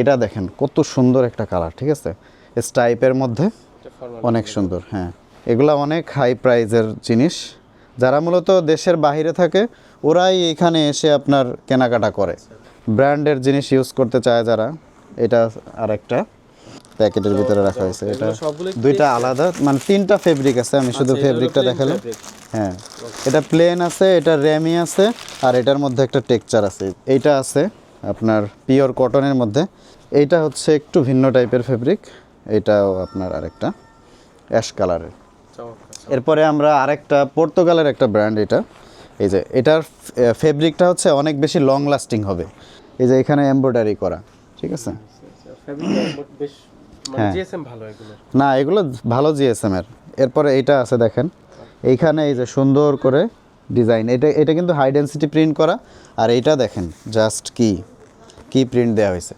এটা দেখেন কত সুন্দর একটা কালার, ঠিক আছে, স্ট্রাইপের মধ্যে অনেক সুন্দর। হ্যাঁ, এগুলা অনেক হাই প্রাইজের জিনিস। যারা মূলত দেশের বাইরে থাকে ওরাই এখানে এসে আপনার কেনাকাটা করে, ব্র্যান্ডের জিনিস ইউজ করতে চায় যারা। এটা আরেকটা প্যাকেটের ভিতরে রাখা হয়েছে। এটা দুইটা আলাদা, মানে তিনটা ফেব্রিক আছে, আমি শুধু ফেব্রিকটা দেখালাম। হ্যাঁ, এটা প্লেন আছে, এটা র্যামি আছে, আর এটার মধ্যে একটা টেক্সচার আছে। এইটা আছে আপনার পিওর কটনের মধ্যে। এইটা হচ্ছে একটু ভিন্ন টাইপের ফেব্রিক, এটাও আপনার আরেকটা অ্যাশ কালারের। এরপরে আমরা আরেকটা পর্তুগালের একটা ব্র্যান্ড, এটা এই যে এটার ফেব্রিকটা হচ্ছে অনেক বেশি লং লাস্টিং হবে। এই যে এখানে এমব্রয়ডারি করা, ঠিক আছে। হ্যাঁ, না এগুলো ভালো জিএসএম এর। এরপরে এইটা আছে দেখেন, এইখানে এই যে সুন্দর করে ডিজাইন, এটা কিন্তু হাই ডেন্সিটি প্রিন্ট করা। আর এইটা দেখেন জাস্ট কি প্রিন্ট দেওয়া হয়েছে।